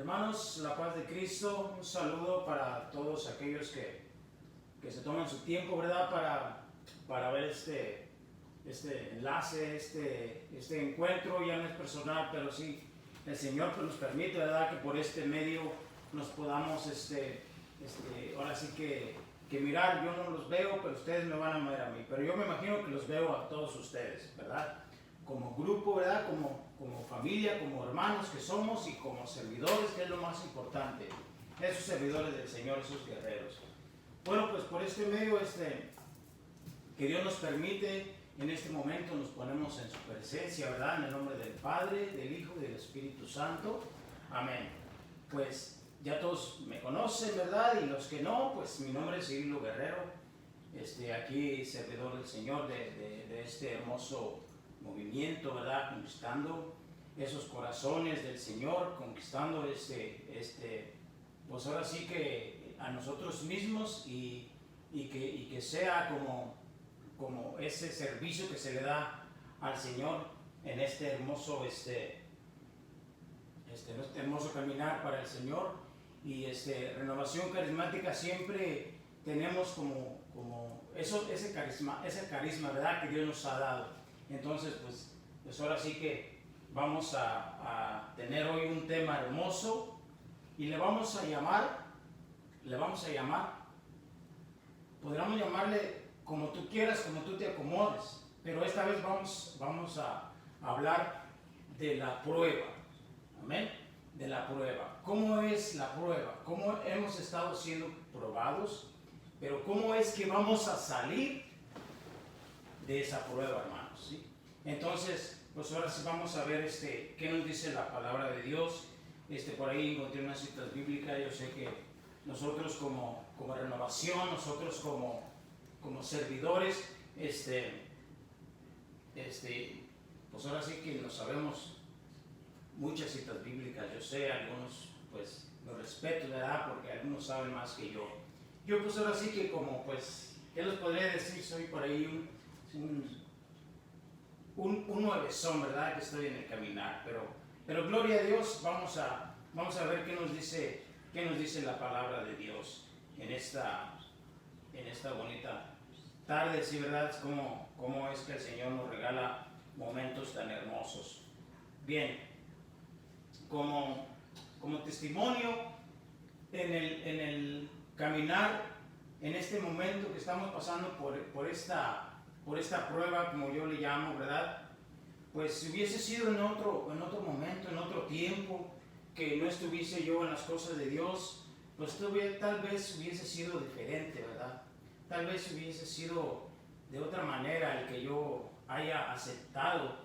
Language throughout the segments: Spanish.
Hermanos, la paz de Cristo, un saludo para todos aquellos que se toman su tiempo, ¿verdad? Para ver este enlace, este encuentro. Ya no es personal, pero sí el Señor pues, nos permite, ¿verdad? Que por este medio nos podamos, ahora sí que mirar. Yo no los veo, pero ustedes me van a ver a mí. Pero yo me imagino que los veo a todos ustedes, ¿verdad? Como grupo, ¿verdad? Como familia, como hermanos que somos y como servidores, que es lo más importante. Esos servidores del Señor, esos guerreros. Bueno, pues por este medio, que Dios nos permite, en este momento nos ponemos en su presencia, ¿verdad? En el nombre del Padre, del Hijo y del Espíritu Santo. Amén. Pues ya todos me conocen, ¿verdad? Y los que no, pues mi nombre es Cirilo Guerrero. Aquí servidor del Señor de este hermoso movimiento, ¿verdad? Conquistando esos corazones del Señor, conquistando pues ahora sí que a nosotros mismos y que sea como ese servicio que se le da al Señor en este hermoso hermoso caminar para el Señor. Y Renovación Carismática siempre tenemos como ese carisma, ¿verdad? Que Dios nos ha dado. Entonces, pues ahora sí que vamos a tener hoy un tema hermoso y le vamos a llamar, podríamos llamarle como tú quieras, como tú te acomodes, pero esta vez vamos a hablar de la prueba. Amén. De la prueba. ¿Cómo es la prueba? ¿Cómo hemos estado siendo probados? Pero ¿cómo es que vamos a salir de esa prueba, hermanos? ¿Sí? Entonces, pues ahora sí vamos a ver qué nos dice la palabra de Dios. Por ahí encontré unas citas bíblicas. Yo sé que nosotros como renovación, nosotros como servidores, pues ahora sí que nos sabemos muchas citas bíblicas. Yo sé, algunos pues los respeto, ¿verdad? Porque algunos saben más que yo. Yo pues ahora sí que ¿qué les podría decir? Soy por ahí un nuevezón, ¿verdad? Que estoy en el caminar, pero gloria a Dios, vamos a ver qué nos dice la palabra de Dios en esta bonita tarde, sí, ¿verdad? Cómo es que el Señor nos regala momentos tan hermosos. Bien, como testimonio en el caminar, en este momento que estamos pasando por esta prueba, como yo le llamo, ¿verdad? Pues si hubiese sido en otro momento, en otro tiempo, que no estuviese yo en las cosas de Dios, pues tal vez hubiese sido diferente, ¿verdad? Tal vez hubiese sido de otra manera el que yo haya aceptado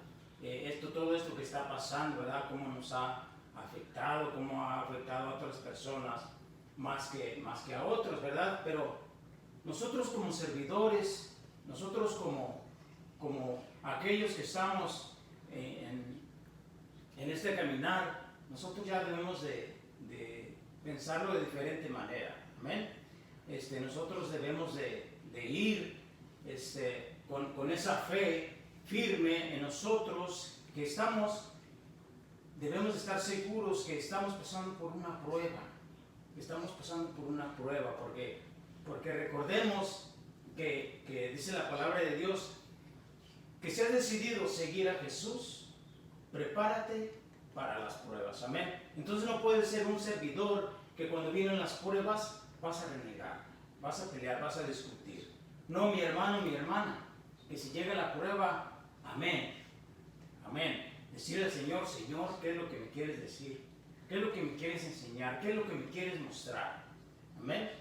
todo esto que está pasando, ¿verdad? Cómo nos ha afectado, cómo ha afectado a otras personas más que a otros, ¿verdad? Pero nosotros como servidores, nosotros como aquellos que estamos en este caminar, nosotros ya debemos de pensarlo de diferente manera. Amén. Nosotros debemos de ir con esa fe firme en nosotros, que debemos estar seguros que estamos pasando por una prueba, porque recordemos que dice la palabra de Dios, que si has decidido seguir a Jesús, prepárate para las pruebas. Amén. Entonces no puedes ser un servidor que cuando vienen las pruebas vas a renegar, vas a pelear, vas a discutir. No, mi hermano, mi hermana, que si llega la prueba, amén, amén. Decirle al Señor, Señor, ¿qué es lo que me quieres decir? ¿Qué es lo que me quieres enseñar? ¿Qué es lo que me quieres mostrar? Amén.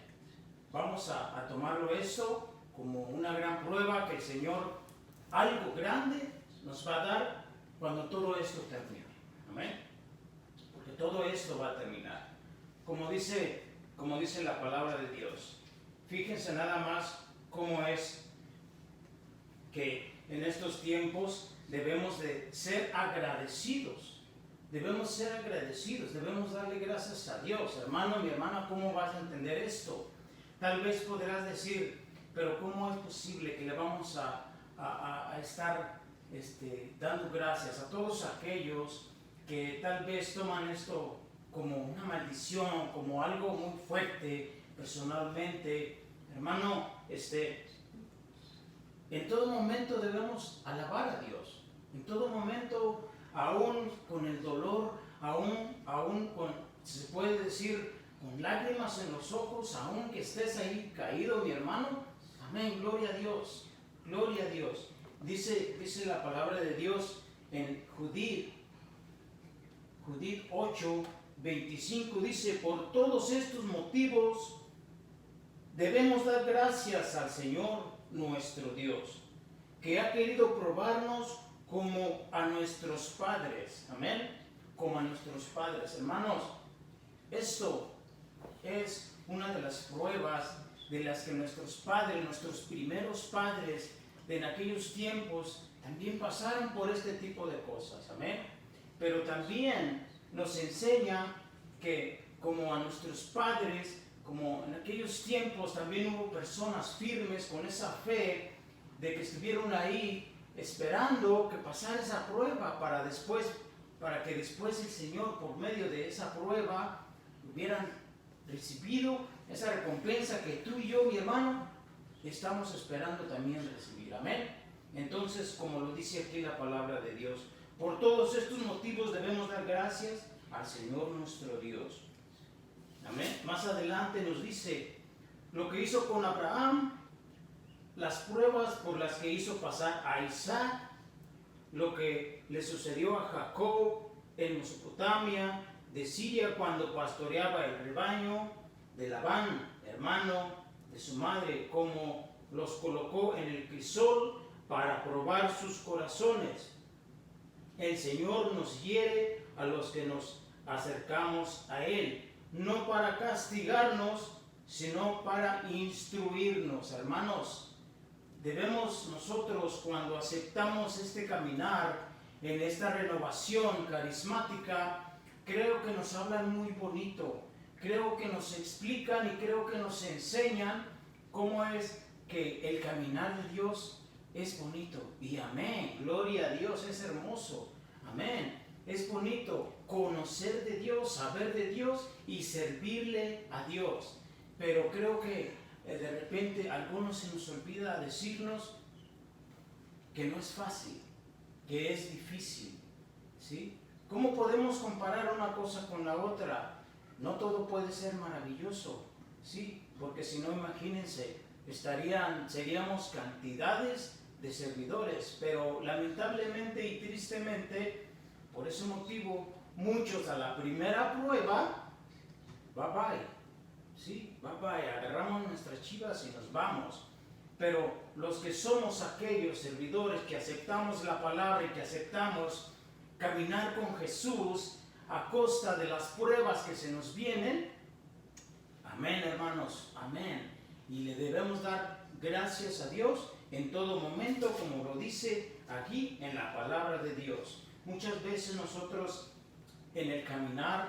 Vamos a tomarlo eso como una gran prueba que el Señor, algo grande, nos va a dar cuando todo esto termine. Amén. Porque todo esto va a terminar. Como dice la palabra de Dios. Fíjense nada más cómo es que en estos tiempos debemos de ser agradecidos. Debemos darle gracias a Dios. Hermano, mi hermana, ¿cómo vas a entender esto? Tal vez podrás decir, pero ¿cómo es posible que le vamos a estar dando gracias a todos aquellos que tal vez toman esto como una maldición, como algo muy fuerte personalmente. Hermano, en todo momento debemos alabar a Dios. En todo momento, aún con el dolor, aún con, se puede decir, con lágrimas en los ojos, aún que estés ahí caído, mi hermano. Amén, gloria a Dios, gloria a Dios. Dice la palabra de Dios en Judith 8:25, dice: por todos estos motivos debemos dar gracias al Señor nuestro Dios, que ha querido probarnos como a nuestros padres. Amén, como a nuestros padres. Hermanos, esto es una de las pruebas de las que nuestros padres, nuestros primeros padres de en aquellos tiempos, también pasaron por este tipo de cosas. Amén. Pero también nos enseña que como a nuestros padres, como en aquellos tiempos también hubo personas firmes con esa fe de que estuvieron ahí esperando que pasara esa prueba para que después el Señor, por medio de esa prueba, hubieran recibido esa recompensa que tú y yo, mi hermano, estamos esperando también recibir. Amén. Entonces, como lo dice aquí la palabra de Dios, por todos estos motivos debemos dar gracias al Señor nuestro Dios. Amén. Más adelante nos dice lo que hizo con Abraham, las pruebas por las que hizo pasar a Isaac, lo que le sucedió a Jacob en Mesopotamia, de Siria cuando pastoreaba el rebaño, de Labán, hermano de su madre, como los colocó en el crisol para probar sus corazones. El Señor nos hiere a los que nos acercamos a Él, no para castigarnos, sino para instruirnos. Hermanos, debemos nosotros, cuando aceptamos este caminar en esta renovación carismática, creo que nos hablan muy bonito, creo que nos explican y creo que nos enseñan cómo es que el caminar de Dios es bonito. Y amén, gloria a Dios, es hermoso. Amén, es bonito conocer de Dios, saber de Dios y servirle a Dios. Pero creo que de repente a algunos se nos olvida decirnos que no es fácil, que es difícil, ¿sí? ¿Cómo podemos comparar una cosa con la otra? No todo puede ser maravilloso, ¿sí? Porque si no, imagínense, seríamos cantidades de servidores, pero lamentablemente y tristemente, por ese motivo, muchos a la primera prueba, bye bye, ¿sí? Bye bye, agarramos nuestras chivas y nos vamos. Pero los que somos aquellos servidores que aceptamos la palabra y que aceptamos caminar con Jesús a costa de las pruebas que se nos vienen, amén, hermanos, amén. Y le debemos dar gracias a Dios en todo momento, como lo dice aquí en la palabra de Dios. Muchas veces nosotros en el caminar,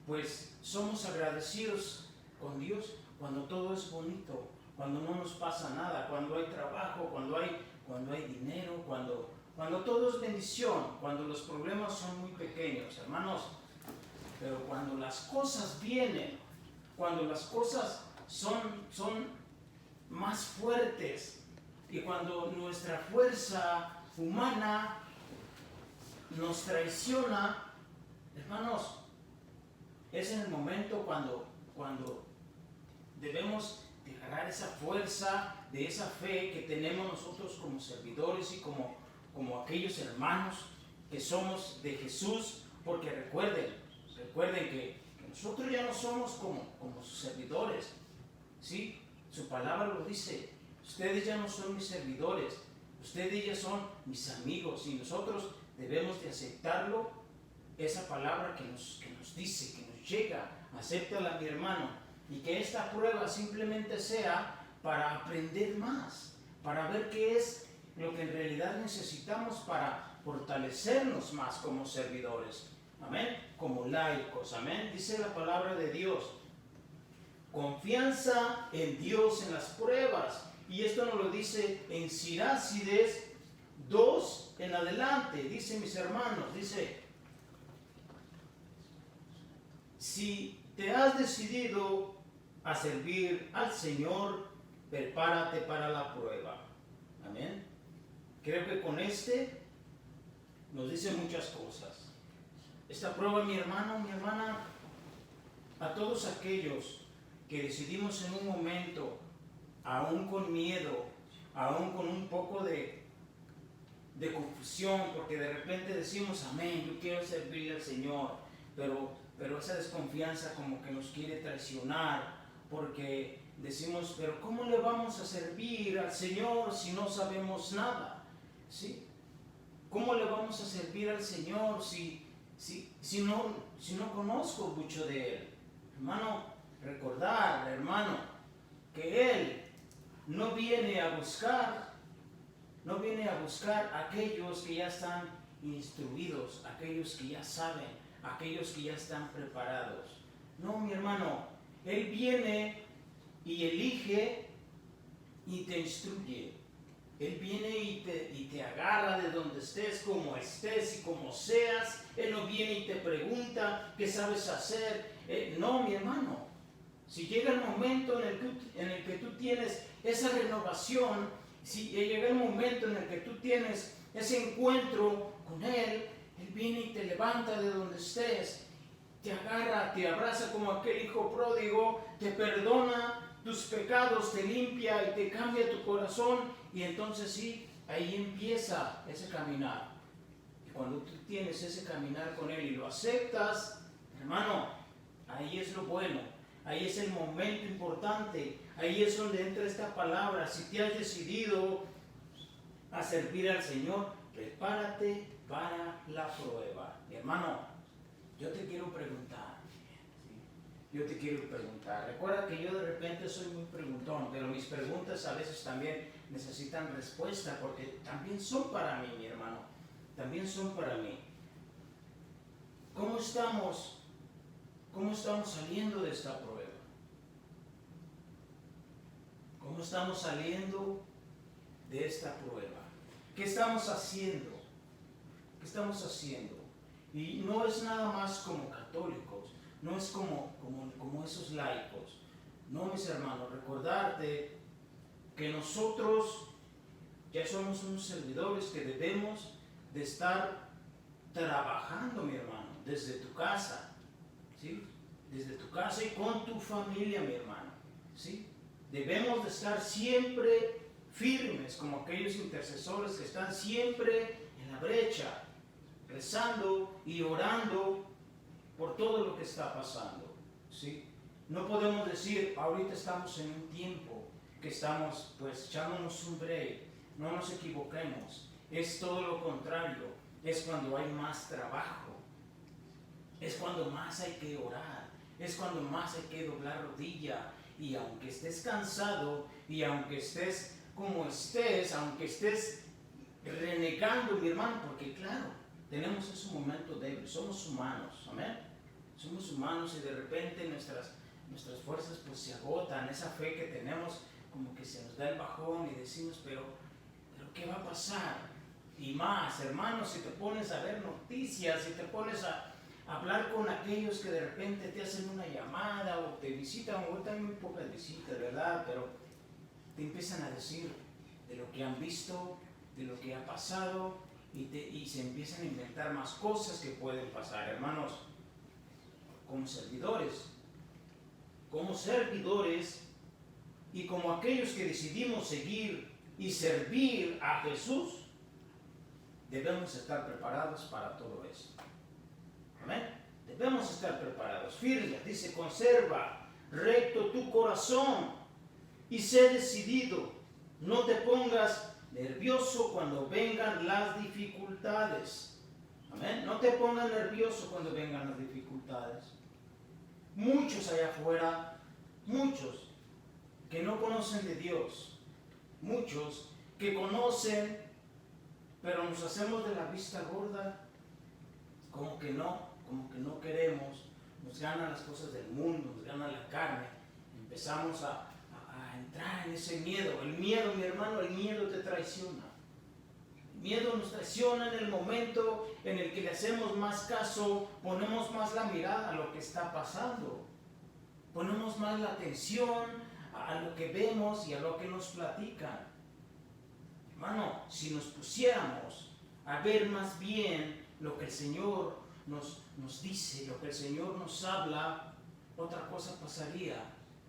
pues somos agradecidos con Dios cuando todo es bonito, cuando no nos pasa nada, cuando hay trabajo, cuando hay dinero, cuando todo es bendición, cuando los problemas son muy pequeños, hermanos. Pero cuando las cosas vienen, cuando las cosas son más fuertes y cuando nuestra fuerza humana nos traiciona, hermanos, es en el momento cuando debemos de agarrar esa fuerza de esa fe que tenemos nosotros como servidores y como aquellos hermanos que somos de Jesús, porque recuerden que nosotros ya no somos como sus servidores, ¿sí? Su palabra lo dice, ustedes ya no son mis servidores, ustedes ya son mis amigos, y nosotros debemos de aceptarlo, esa palabra que nos dice, que nos llega, acéptala, mi hermano, y que esta prueba simplemente sea para aprender más, para ver qué es lo que en realidad necesitamos para fortalecernos más como servidores, amén, como laicos, amén. Dice la palabra de Dios, confianza en Dios en las pruebas, y esto nos lo dice en Sirácides 2 en adelante, dice, mis hermanos, dice, si te has decidido a servir al Señor, prepárate para la prueba. Amén. Creo que con nos dice muchas cosas. Esta prueba, mi hermano, mi hermana, a todos aquellos que decidimos en un momento, aún con miedo, aún con un poco de confusión, porque de repente decimos, amén, yo quiero servir al Señor, pero esa desconfianza como que nos quiere traicionar, porque decimos, pero ¿cómo le vamos a servir al Señor si no sabemos nada? ¿Sí? ¿Cómo le vamos a servir al Señor si no conozco mucho de Él? Hermano, recordar, hermano, que Él no viene a buscar a aquellos que ya están instruidos, aquellos que ya saben, aquellos que ya están preparados. No, mi hermano, Él viene y elige y te instruye. Él viene y te agarra de donde estés, como estés y como seas. Él no viene y te pregunta qué sabes hacer. No, mi hermano. Si llega el momento en el que tú tienes esa renovación, si llega el momento en el que tú tienes ese encuentro con Él, Él viene y te levanta de donde estés, te agarra, te abraza como aquel hijo pródigo, te perdona tus pecados, te limpia y te cambia tu corazón, y entonces sí, ahí empieza ese caminar. Y cuando tú tienes ese caminar con Él y lo aceptas, hermano, ahí es lo bueno, ahí es el momento importante, ahí es donde entra esta palabra. Si te has decidido a servir al Señor, prepárate para la prueba. Mi hermano, yo te quiero preguntar. Yo te quiero preguntar. Recuerda que yo de repente soy muy preguntón, pero mis preguntas a veces también necesitan respuesta, porque también son para mí, mi hermano. También son para mí. ¿Cómo estamos saliendo de esta prueba? ¿Cómo estamos saliendo de esta prueba? ¿Qué estamos haciendo? ¿Qué estamos haciendo? Y no es nada más como católicos, no es como esos laicos. No, mis hermanos, recordarte que nosotros ya somos unos servidores que debemos de estar trabajando, mi hermano, desde tu casa, ¿sí? Desde tu casa y con tu familia, mi hermano, ¿sí? Debemos de estar siempre firmes como aquellos intercesores que están siempre en la brecha, rezando y orando por todo lo que está pasando, ¿sí? No podemos decir, ahorita estamos en un tiempo que estamos pues echándonos un break, no nos equivoquemos. Es todo lo contrario, es cuando hay más trabajo, es cuando más hay que orar, es cuando más hay que doblar rodilla. Y aunque estés cansado, y aunque estés como estés, aunque estés renegando, mi hermano, porque claro, tenemos ese momento débil, somos humanos, amén. Somos humanos y de repente nuestras fuerzas pues se agotan, esa fe que tenemos como que se nos da el bajón y decimos, pero ¿qué va a pasar? Y más, hermanos, si te pones a ver noticias, si te pones a hablar con aquellos que de repente te hacen una llamada o te visitan, o también muy pocas visitas, ¿verdad? Pero te empiezan a decir de lo que han visto, de lo que ha pasado, y se empiezan a inventar más cosas que pueden pasar, hermanos. Como servidores y como aquellos que decidimos seguir y servir a Jesús, debemos estar preparados para todo eso. Amén. Debemos estar preparados, firmes. Dice, conserva recto tu corazón y sé decidido. No te pongas nervioso cuando vengan las dificultades. Amén. No te pongas nervioso cuando vengan las dificultades. Muchos allá afuera, muchos que no conocen de Dios, muchos que conocen, pero nos hacemos de la vista gorda, como que no queremos, nos ganan las cosas del mundo, nos gana la carne, empezamos a entrar en ese miedo. El miedo, mi hermano, el miedo te traiciona. miedo nos traiciona en el momento en el que le hacemos más caso, ponemos más la mirada a lo que está pasando, ponemos más la atención a lo que vemos y a lo que nos platican. Hermano, si nos pusiéramos a ver más bien lo que el Señor nos dice, lo que el Señor nos habla, otra cosa pasaría,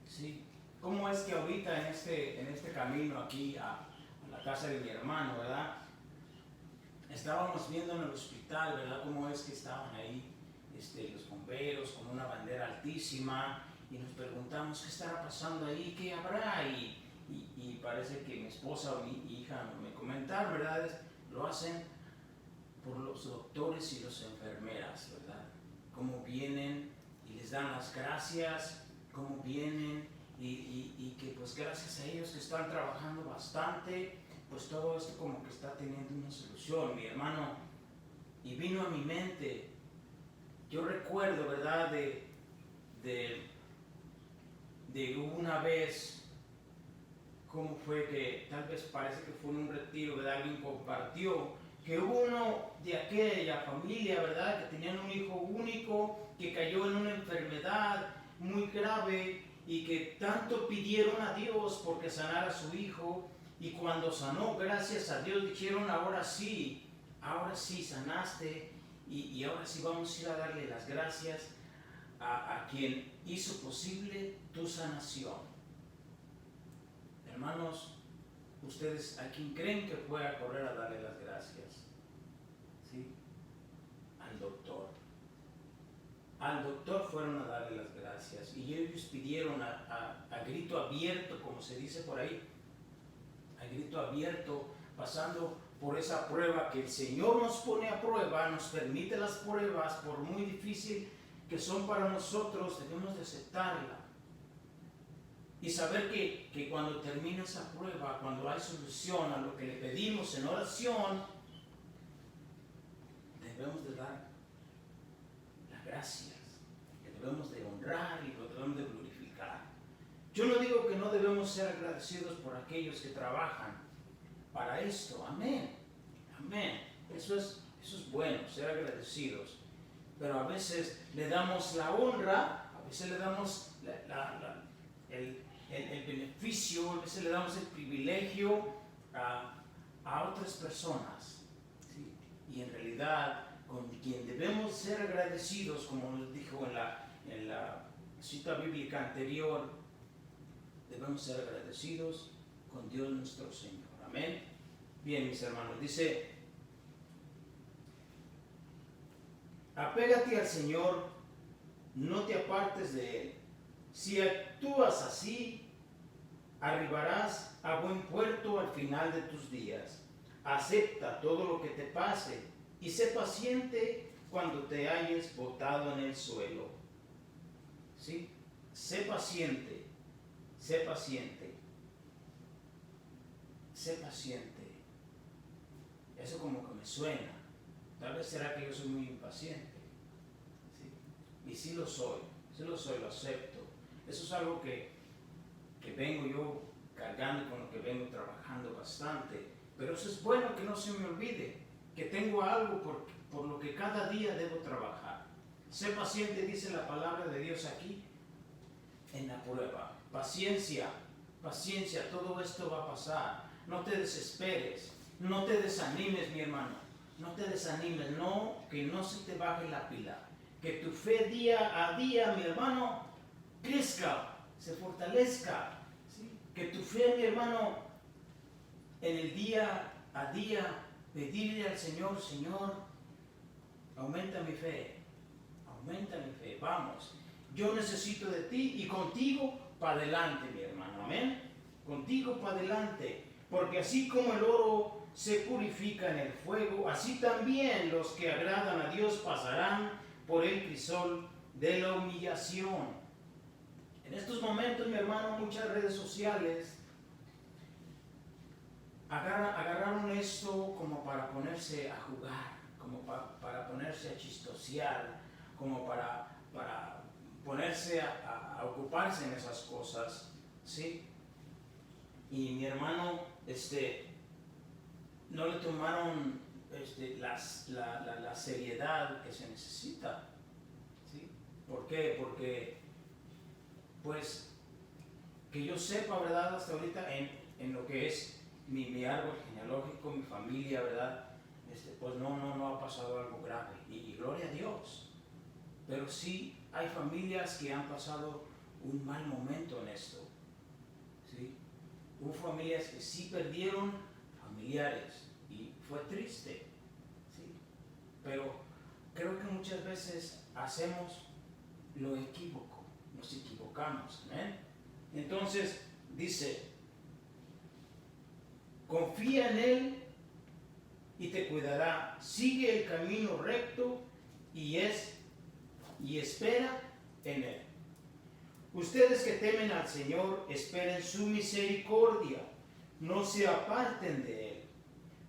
¿sí? ¿Cómo es que ahorita en este camino aquí a la casa de mi hermano, ¿verdad? Estábamos viendo en el hospital, ¿verdad? Cómo es que estaban ahí los bomberos con una bandera altísima y nos preguntamos qué estará pasando ahí, qué habrá, y parece que mi esposa o mi hija me comentaron, ¿verdad? Lo hacen por los doctores y las enfermeras, ¿verdad? Cómo vienen y les dan las gracias, cómo vienen y que pues gracias a ellos que están trabajando bastante, pues todo esto como que está teniendo una solución, mi hermano. Y vino a mi mente, yo recuerdo, ¿verdad? De una vez, cómo fue que, tal vez parece que fue en un retiro, ¿verdad? Alguien compartió que hubo uno de aquella familia, ¿verdad? Que tenían un hijo único, que cayó en una enfermedad muy grave y que tanto pidieron a Dios porque sanara a su hijo, y cuando sanó, gracias a Dios, dijeron, ahora sí sanaste, y ahora sí vamos a ir a darle las gracias a quien hizo posible tu sanación. Hermanos, ustedes a quién creen que fue a correr a darle las gracias, ¿sí? Al doctor. Al doctor fueron a darle las gracias y ellos pidieron a grito abierto, como se dice por ahí, a grito abierto, pasando por esa prueba que el Señor nos pone a prueba, nos permite las pruebas, por muy difícil que son para nosotros, debemos de aceptarla. Y saber que cuando termina esa prueba, cuando hay solución a lo que le pedimos en oración, debemos de dar las gracias, que debemos de honrar y lo debemos de glorificar. Yo no digo que no debemos ser agradecidos por aquellos que trabajan para esto, amén, amén. Eso es bueno, ser agradecidos. Pero a veces le damos la honra, a veces le damos el beneficio, a veces le damos el privilegio a otras personas, ¿sí? Y en realidad, con quien debemos ser agradecidos, como nos dijo en la cita bíblica anterior, debemos ser agradecidos con Dios nuestro Señor. Amén. Bien, mis hermanos, dice, apégate al Señor, no te apartes de Él. Si actúas así, arribarás a buen puerto al final de tus días. Acepta todo lo que te pase y sé paciente cuando te hayas botado en el suelo. ¿Sí? Sé paciente, sé paciente, sé paciente. Eso como que me suena. Tal vez será que yo soy muy impaciente. ¿Sí? Y sí lo soy, lo acepto. Eso es algo que vengo yo cargando, con lo que vengo trabajando bastante. Pero eso es bueno que no se me olvide, que tengo algo por lo que cada día debo trabajar. Sé paciente, dice la palabra de Dios aquí, en la prueba. Paciencia, paciencia, todo esto va a pasar. No te desesperes, no te desanimes, mi hermano. No te desanimes, no, que no se te baje la pila. Que tu fe día a día, mi hermano, crezca, se fortalezca. ¿Sí? Que tu fe, mi hermano, en el día a día, pedirle al Señor, Señor, aumenta mi fe, vamos. Yo necesito de ti y contigo para adelante, mi hermano, amén. Contigo para adelante, porque así como el oro se purifica en el fuego, así también los que agradan a Dios pasarán por el crisol de la humillación. En estos momentos, mi hermano, muchas redes sociales agarraron esto como para ponerse a jugar, como para ponerse a chistosear, como para ponerse a ocuparse en esas cosas, ¿sí? Y mi hermano, no le tomaron la seriedad que se necesita. ¿Sí? ¿Por qué? Porque, pues, que yo sepa, ¿verdad? Hasta ahorita en lo que es mi árbol genealógico, mi familia, ¿verdad? Pues no ha pasado algo grave. Y gloria a Dios. Pero sí hay familias que han pasado un mal momento en esto. ¿Sí? Hubo familias que sí perdieron familiares y fue triste. ¿Sí? Pero creo que muchas veces hacemos lo equívoco, nos equivocamos. ¿Eh? Entonces dice, confía en Él y te cuidará, sigue el camino recto y espera en Él. Ustedes que temen al Señor, esperen su misericordia, no se aparten de Él,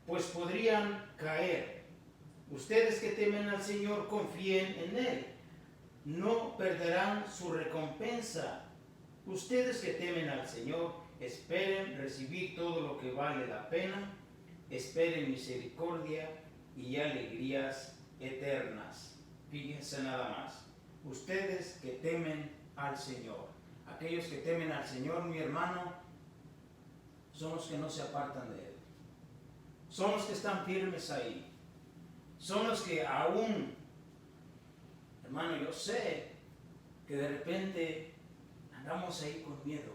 pues podrían caer. Ustedes que temen al Señor, confíen en Él, no perderán su recompensa. Ustedes que temen al Señor, esperen recibir todo lo que vale la pena, esperen misericordia y alegrías eternas. Fíjense nada más. Ustedes que temen al Señor. Aquellos que temen al Señor, mi hermano, son los que no se apartan de Él. Son los que están firmes ahí. Son los que aún, hermano, yo sé que de repente andamos ahí con miedo.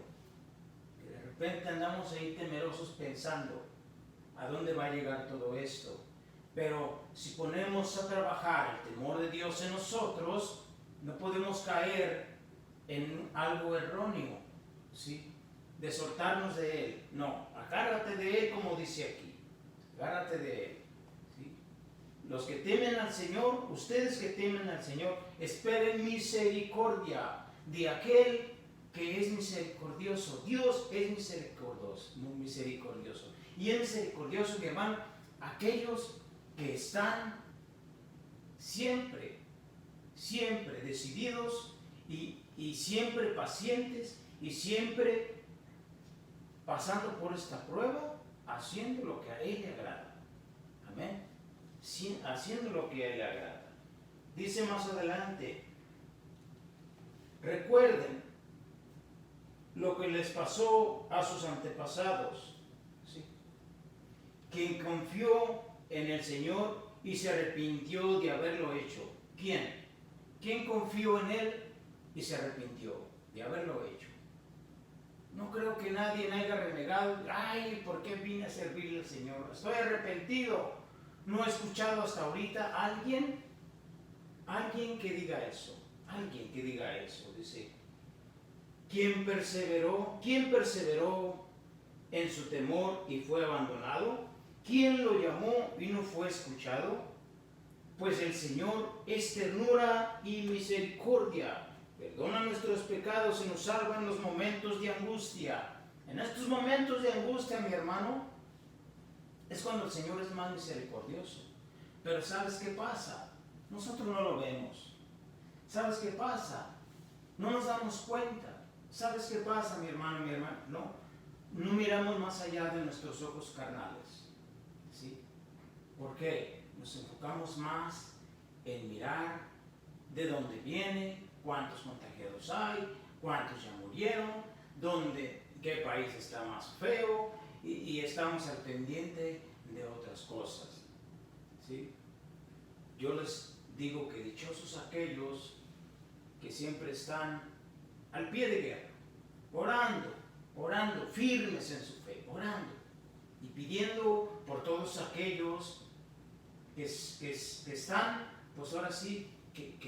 Que de repente andamos ahí temerosos pensando a dónde va a llegar todo esto. Pero si ponemos a trabajar el temor de Dios en nosotros, no podemos caer en algo erróneo, ¿sí? De soltarnos de Él. No, agárrate de Él como dice aquí. Agárrate de Él. ¿Sí? Los que temen al Señor, ustedes que temen al Señor, esperen misericordia de aquel que es misericordioso. Dios es misericordioso. Y es misericordioso, mi hermano, aquellos que están siempre decididos y siempre pacientes y siempre pasando por esta prueba, haciendo lo que a Él le agrada. Amén. Haciendo lo que a Él le agrada. Dice más adelante, recuerden lo que les pasó a sus antepasados, ¿sí? Quien confió en el Señor y se arrepintió de haberlo hecho. ¿Quién? ¿Quién confió en Él y se arrepintió de haberlo hecho? No creo que nadie haya renegado. Ay, ¿por qué vine a servirle al Señor? Estoy arrepentido. No he escuchado hasta ahorita a alguien que diga eso. Alguien que diga eso. Dice, ¿quién perseveró en su temor y fue abandonado? ¿Quién lo llamó y no fue escuchado? Pues el Señor es ternura y misericordia. Perdona nuestros pecados y nos salva en los momentos de angustia. En estos momentos de angustia, mi hermano, es cuando el Señor es más misericordioso. Pero ¿sabes qué pasa? Nosotros no lo vemos. ¿Sabes qué pasa? No nos damos cuenta. ¿Sabes qué pasa, mi hermano, mi hermana? No miramos más allá de nuestros ojos carnales. ¿Sí? ¿Por qué? Nos enfocamos más en mirar de dónde viene, cuántos contagiados hay, cuántos ya murieron, qué país está más feo, y estamos al pendiente de otras cosas. ¿Sí? Yo les digo que dichosos aquellos que siempre están al pie de guerra, orando, firmes en su fe, orando y pidiendo por todos aquellos que están, pues ahora sí, que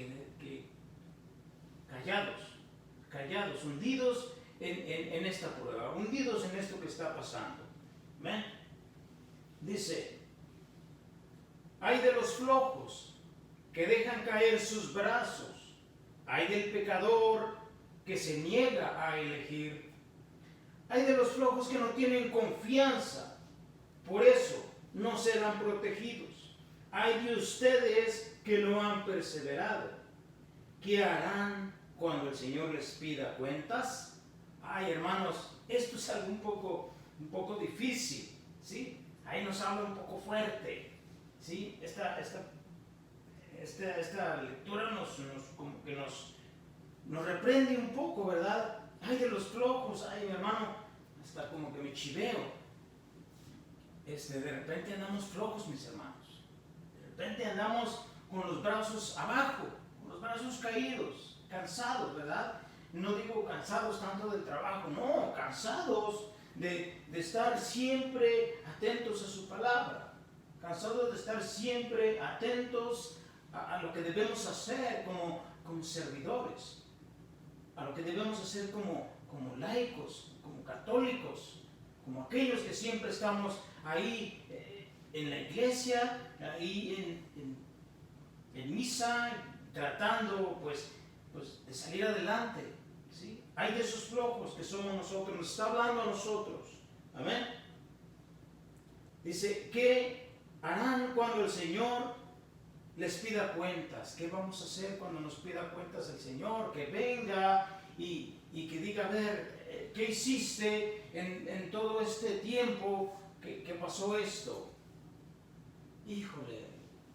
callados, hundidos en esta prueba, hundidos en esto que está pasando. ¿Ven? Dice, ay de los flojos que dejan caer sus brazos, ay del pecador que se niega a elegir, ay de los flojos que no tienen confianza, por eso no serán protegidos. Hay de ustedes que no han perseverado. ¿Qué harán cuando el Señor les pida cuentas? Ay, hermanos, esto es algo un poco difícil, ¿sí? ahí nos habla un poco fuerte, ¿sí? Esta lectura como que nos reprende un poco, ¿verdad? Ay, de los flojos, ay, mi hermano, hasta como que me chiveo. De repente andamos flojos, mis hermanos. De repente andamos con los brazos abajo, con los brazos caídos, cansados, ¿verdad? No digo cansados tanto del trabajo, no, cansados de estar siempre atentos a su palabra, cansados de estar siempre atentos a lo que debemos hacer como servidores, a lo que debemos hacer como laicos, como católicos, como aquellos que siempre estamos ahí en la iglesia, ahí en misa, tratando pues de salir adelante, ¿sí? Hay de esos flojos que somos nosotros, nos está hablando a nosotros, amén. Dice, ¿qué harán cuando el Señor les pida cuentas? ¿Qué vamos a hacer cuando nos pida cuentas el Señor? Que venga y que diga, a ver, ¿qué hiciste en todo este tiempo que pasó esto? Híjole,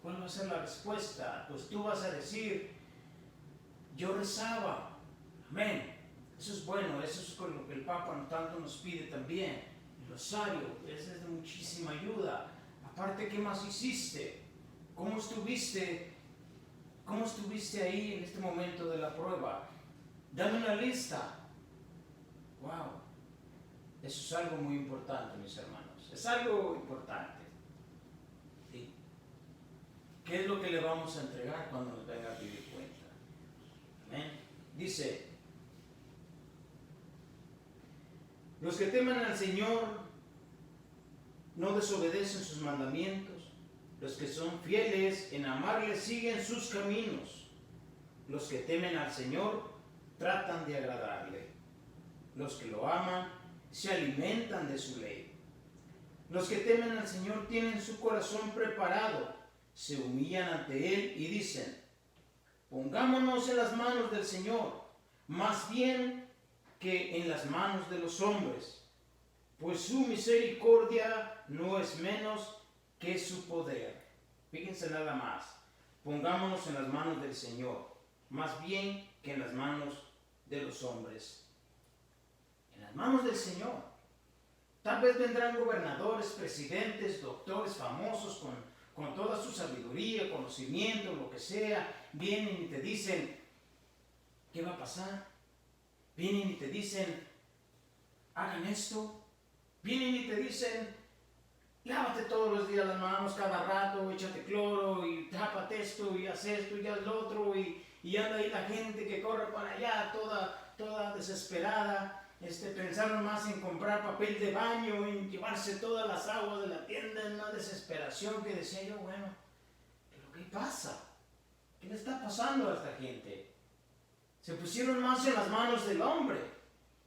¿cuál va a ser la respuesta? Pues tú vas a decir, yo rezaba, amén. Eso es bueno, eso es con lo que el Papa tanto nos pide también. El rosario, eso es de muchísima ayuda. Aparte, ¿qué más hiciste? ¿Cómo estuviste ahí en este momento de la prueba? Dame una lista. Wow, eso es algo muy importante, mis hermanos. Es algo importante. ¿Sí? ¿Qué es lo que le vamos a entregar cuando nos venga a pedir cuenta? Amén. Dice, los que temen al Señor no desobedecen sus mandamientos. Los que son fieles en amarle siguen sus caminos. Los que temen al Señor tratan de agradarle. Los que lo aman se alimentan de su ley. Los que temen al Señor tienen su corazón preparado, se humillan ante Él y dicen, pongámonos en las manos del Señor, más bien que en las manos de los hombres, pues su misericordia no es menos que su poder. Fíjense nada más, pongámonos en las manos del Señor, más bien que en las manos de los hombres. En las manos del Señor. Tal vez vendrán gobernadores, presidentes, doctores famosos con toda su sabiduría, conocimiento, lo que sea, vienen y te dicen, ¿qué va a pasar? Vienen y te dicen, hagan esto. Vienen y te dicen, lávate todos los días las manos, cada rato, échate cloro y tápate esto y haz esto y haz lo otro y anda ahí la gente que corre para allá toda desesperada. Pensaron más en comprar papel de baño, en llevarse todas las aguas de la tienda, en una desesperación que decía yo, bueno, ¿pero qué pasa? ¿Qué le está pasando a esta gente? Se pusieron más en las manos del hombre,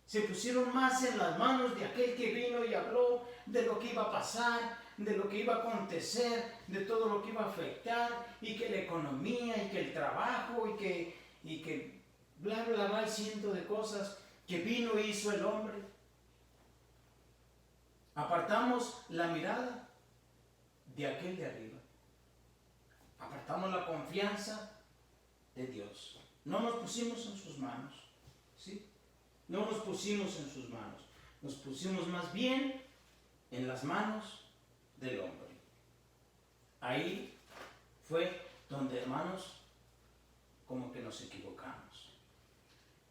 se pusieron más en las manos de aquel que vino y habló de lo que iba a pasar, de lo que iba a acontecer, de todo lo que iba a afectar, y que la economía, y que el trabajo, y que bla, bla, bla, cientos de cosas que vino e hizo el hombre. Apartamos la mirada de aquel de arriba. Apartamos la confianza de Dios. No nos pusimos en sus manos, ¿sí? No nos pusimos en sus manos. Nos pusimos más bien en las manos del hombre. Ahí fue donde, hermanos, como que nos equivocamos.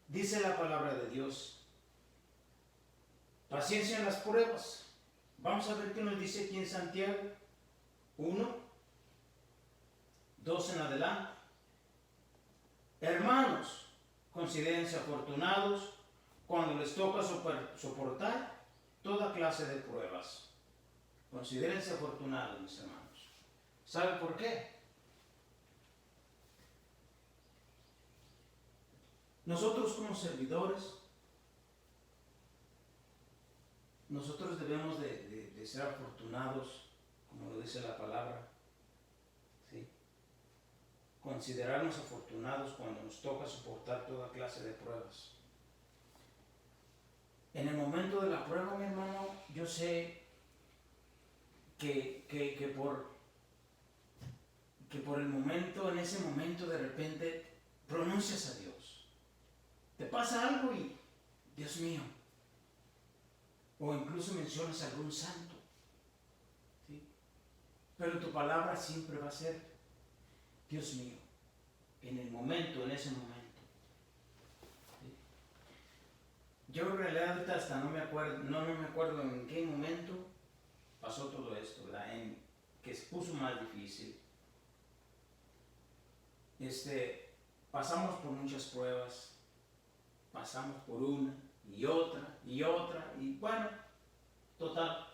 Dice la palabra de Dios, paciencia en las pruebas. Vamos a ver qué nos dice aquí en Santiago 1, 2 en adelante. Hermanos, considérense afortunados cuando les toca soportar toda clase de pruebas. Considérense afortunados, mis hermanos. ¿Sabe por qué? Nosotros como servidores, nosotros debemos de ser afortunados, como lo dice la palabra, ¿sí? Considerarnos afortunados cuando nos toca soportar toda clase de pruebas. En el momento de la prueba, mi hermano, yo sé que por el momento, en ese momento de repente, pronuncias a Dios. Te pasa algo y, Dios mío, o incluso mencionas a algún santo, ¿sí? Pero tu palabra siempre va a ser, Dios mío, en el momento, en ese momento. ¿Sí? Yo en realidad ahorita hasta no me acuerdo en qué momento pasó todo esto, ¿verdad? En que se puso más difícil. Pasamos por muchas pruebas, pasamos por una y otra, y bueno, total,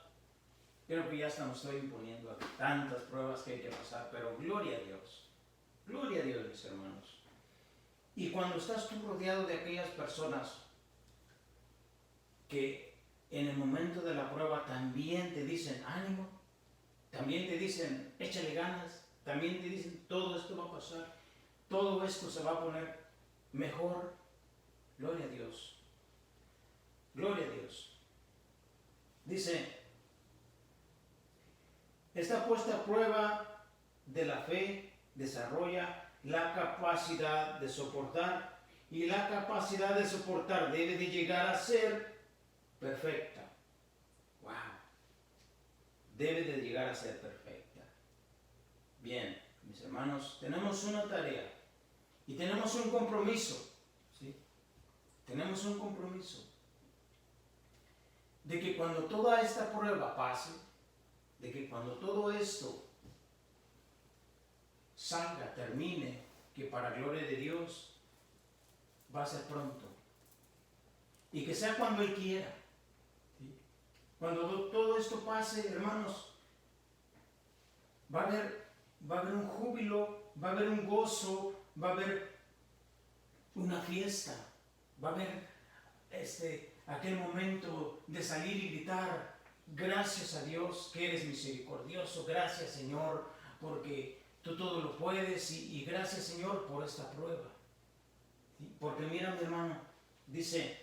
creo que ya hasta me estoy imponiendo a tantas pruebas que hay que pasar, pero gloria a Dios, mis hermanos. Y cuando estás tú rodeado de aquellas personas que en el momento de la prueba también te dicen ánimo, también te dicen échale ganas, también te dicen todo esto va a pasar, todo esto se va a poner mejor, gloria a Dios, gloria a Dios. Dice, esta puesta a prueba de la fe desarrolla la capacidad de soportar, y la capacidad de soportar debe de llegar a ser perfecta. Wow. Debe de llegar a ser perfecta. Bien, mis hermanos, tenemos una tarea y tenemos un compromiso, ¿sí? Tenemos un compromiso de que cuando toda esta prueba pase, de que cuando todo esto salga, termine, que para gloria de Dios va a ser pronto. Y que sea cuando Él quiera. ¿Sí? Cuando todo esto pase, hermanos, va a haber un júbilo, va a haber un gozo, va a haber una fiesta, va a haber aquel momento de salir y gritar, gracias a Dios que eres misericordioso, gracias Señor porque tú todo lo puedes y gracias Señor por esta prueba. ¿Sí? Porque mira mi hermano, dice,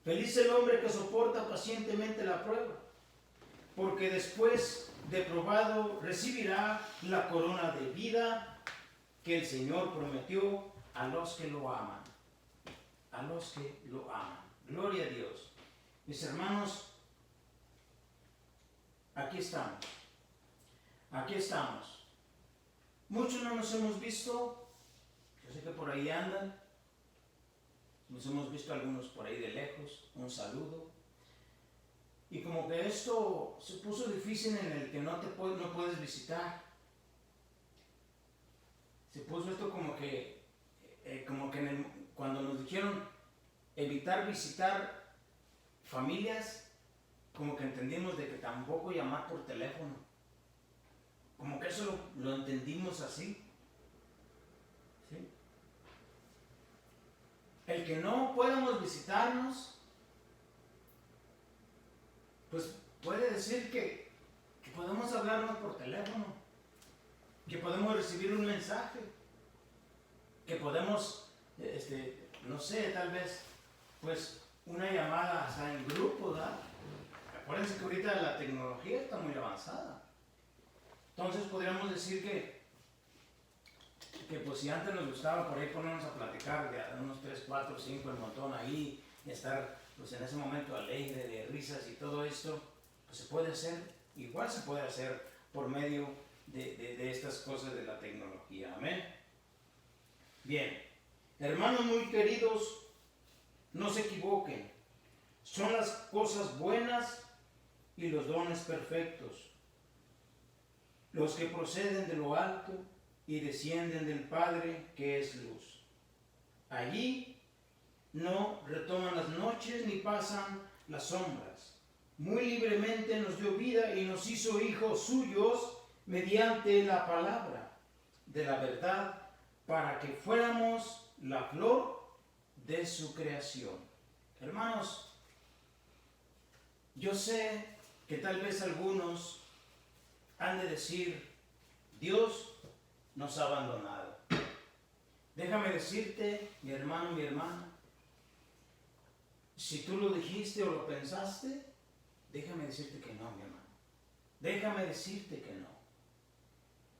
feliz el hombre que soporta pacientemente la prueba, porque después de probado recibirá la corona de vida que el Señor prometió a los que lo aman. A los que lo aman. Gloria a Dios. Mis hermanos, aquí estamos. Aquí estamos. Muchos no nos hemos visto. Yo sé que por ahí andan. Nos hemos visto algunos por ahí de lejos. Un saludo. Y como que esto se puso difícil en el que no puedes visitar. Se puso esto como que cuando nos dijeron evitar visitar familias, como que entendimos de que tampoco llamar por teléfono. Como que eso lo entendimos así. ¿Sí? El que no podamos visitarnos, pues puede decir que podemos hablarnos por teléfono, que podemos recibir un mensaje, que podemos, no sé, tal vez, pues una llamada hasta en grupo, ¿verdad? Acuérdense que ahorita la tecnología está muy avanzada. Entonces podríamos decir que pues si antes nos gustaba por ahí ponernos a platicar de unos 3, 4, 5 el montón ahí, y estar pues en ese momento alegre, de risas y todo esto, pues se puede hacer, igual se puede hacer por medio de estas cosas de la tecnología. Amén. Bien, hermanos muy queridos, no se equivoquen, son las cosas buenas y los dones perfectos los que proceden de lo alto y descienden del Padre que es luz. Allí no retoman las noches ni pasan las sombras. Muy libremente nos dio vida y nos hizo hijos suyos mediante la palabra de la verdad, para que fuéramos la flor de su creación. Hermanos, yo sé que tal vez algunos han de decir, Dios nos ha abandonado. Déjame decirte, mi hermano, mi hermana, si tú lo dijiste o lo pensaste, déjame decirte que no, mi hermano. déjame decirte que no.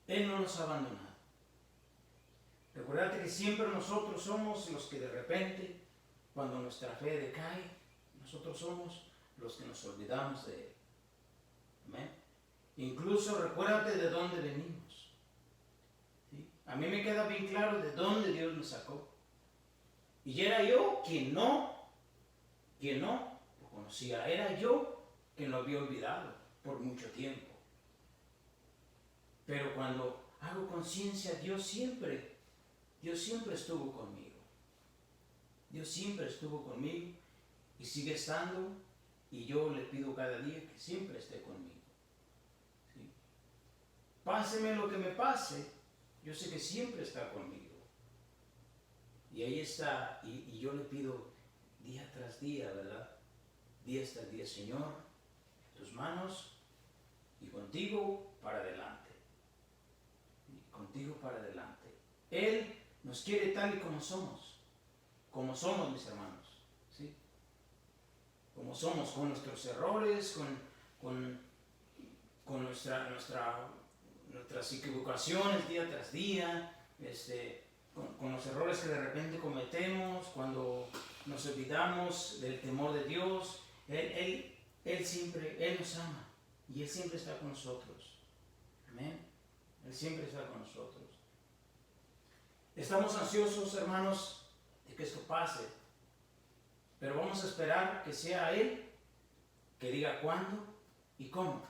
Él no nos ha abandonado. Recuérdate que siempre nosotros somos los que de repente, cuando nuestra fe decae, nosotros somos los que nos olvidamos de Él. Amén. Incluso recuérdate de dónde venimos. ¿Sí? A mí me queda bien claro de dónde Dios me sacó. Y era yo quien no lo conocía. Era yo quien lo había olvidado por mucho tiempo. Pero cuando hago conciencia, Dios siempre estuvo conmigo. Dios siempre estuvo conmigo y sigue estando, y yo le pido cada día que siempre esté conmigo. ¿Sí? Páseme lo que me pase, yo sé que siempre está conmigo. Y ahí está, y yo le pido día tras día, ¿verdad? Día tras día, Señor, tus manos y contigo para adelante. Y contigo para adelante. Él nos quiere tal y como somos mis hermanos, ¿sí? Como somos, con nuestros errores, con nuestras equivocaciones día tras día, con los errores que de repente cometemos, cuando nos olvidamos del temor de Dios. Él nos ama y Él siempre está con nosotros. Amén. Él siempre está con nosotros. Estamos ansiosos, hermanos, de que esto pase, pero vamos a esperar que sea Él que diga cuándo y cómo.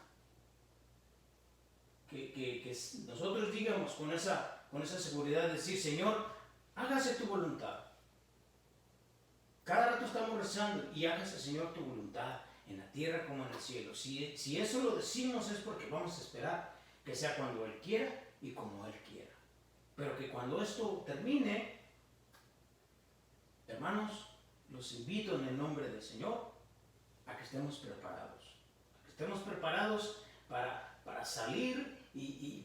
Que nosotros digamos con esa seguridad de decir, Señor, hágase tu voluntad. Cada rato estamos rezando y hágase, Señor, tu voluntad en la tierra como en el cielo. Si eso lo decimos es porque vamos a esperar que sea cuando Él quiera y como Él quiera. Pero que cuando esto termine, hermanos, los invito en el nombre del Señor a que estemos preparados. A que estemos preparados para salir y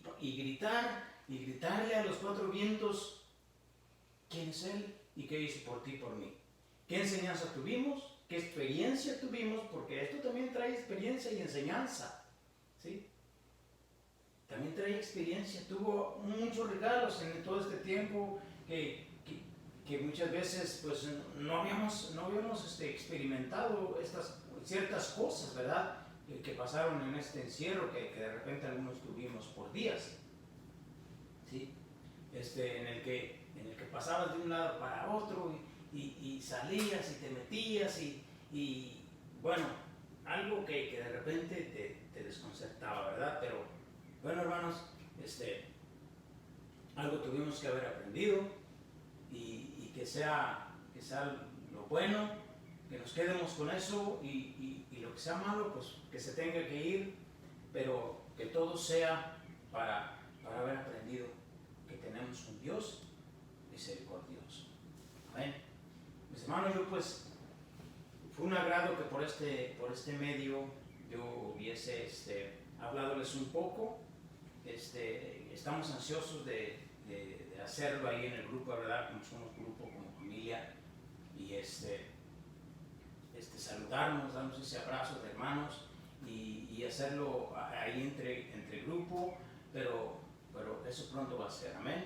gritarle a los cuatro vientos quién es Él y qué hizo por ti y por mí. ¿Qué enseñanza tuvimos? ¿Qué experiencia tuvimos? Porque esto también trae experiencia y enseñanza, ¿sí? También trae experiencia. Tuvo muchos regalos en todo este tiempo que muchas veces pues no habíamos experimentado estas ciertas cosas, ¿verdad? Que pasaron en este encierro que de repente algunos tuvimos por días, ¿sí? En el que pasabas de un lado para otro y salías y te metías y bueno, algo que de repente te desconcertaba, ¿verdad? Pero bueno, hermanos, algo tuvimos que haber aprendido y que sea lo bueno, que nos quedemos con eso y lo que sea malo, pues que se tenga que ir, pero que todo sea para haber aprendido que tenemos un Dios misericordioso. Amén. Mis hermanos, yo pues fue un agrado que por este medio yo hubiese hablándoles un poco. Estamos ansiosos de hacerlo ahí en el grupo, ¿verdad? Como somos grupo, como familia, y saludarnos, darnos ese abrazo de hermanos y hacerlo ahí entre grupo, pero eso pronto va a ser, amén.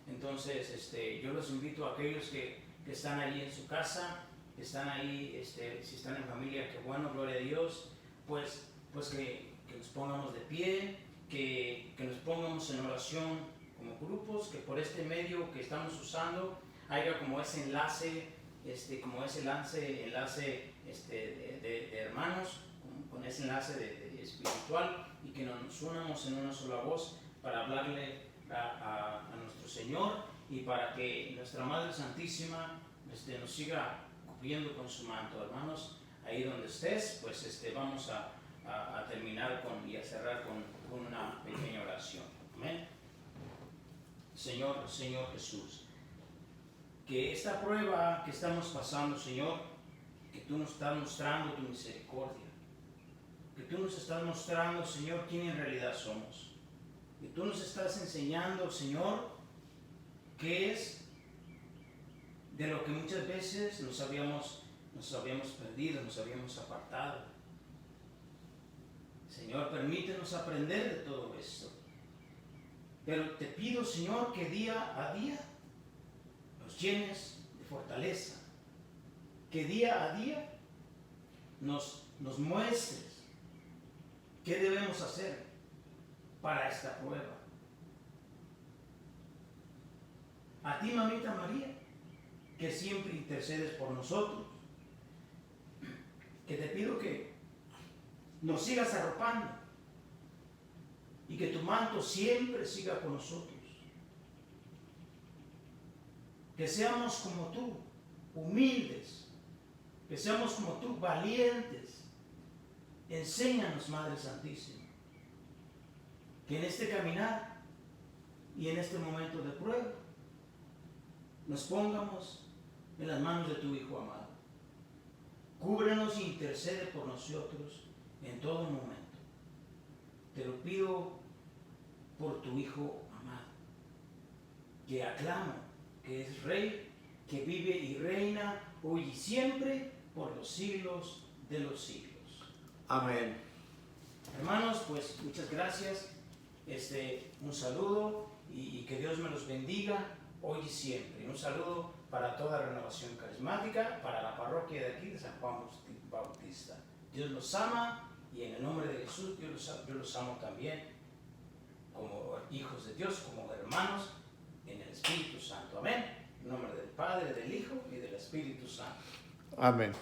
Entonces, yo los invito a aquellos que están ahí en su casa, que están ahí, si están en familia, que bueno, gloria a Dios, pues que nos pongamos de pie, que nos pongamos en oración como grupos, que por este medio que estamos usando haya como ese enlace, de hermanos, con ese enlace de espiritual, y que nos unamos en una sola voz para hablarle a nuestro Señor y para que nuestra Madre Santísima nos siga cubriendo con su manto. Hermanos, ahí donde estés, pues vamos a terminar y a cerrar con una pequeña oración. Amén. Señor Jesús, que esta prueba que estamos pasando, Señor, que tú nos estás mostrando tu misericordia, que tú nos estás mostrando, Señor, quién en realidad somos, que tú nos estás enseñando, Señor, qué es de lo que muchas veces nos habíamos perdido, nos habíamos apartado. Señor, permítenos aprender de todo esto. Pero te pido, Señor, que día a día nos llenes de fortaleza. Que día a día nos muestres qué debemos hacer para esta prueba. A ti, mamita María, que siempre intercedes por nosotros, que te pido que nos sigas arropando y que tu manto siempre siga con nosotros. Que seamos como tú, humildes, que seamos como tú, valientes. Enséñanos, Madre Santísima, que en este caminar y en este momento de prueba nos pongamos en las manos de tu Hijo amado. Cúbrenos e intercede por nosotros en todo momento. Te lo pido por tu Hijo amado, que aclamo, que es Rey, que vive y reina hoy y siempre por los siglos de los siglos. Amén. Hermanos, pues muchas gracias. Un saludo y que Dios me los bendiga hoy y siempre. Un saludo para toda Renovación Carismática, para la parroquia de aquí de San Juan Bautista. Dios los ama y en el nombre de Jesús yo los amo también como hijos de Dios, como hermanos en el Espíritu Santo. Amén. En nombre del Padre, del Hijo y del Espíritu Santo. Amén.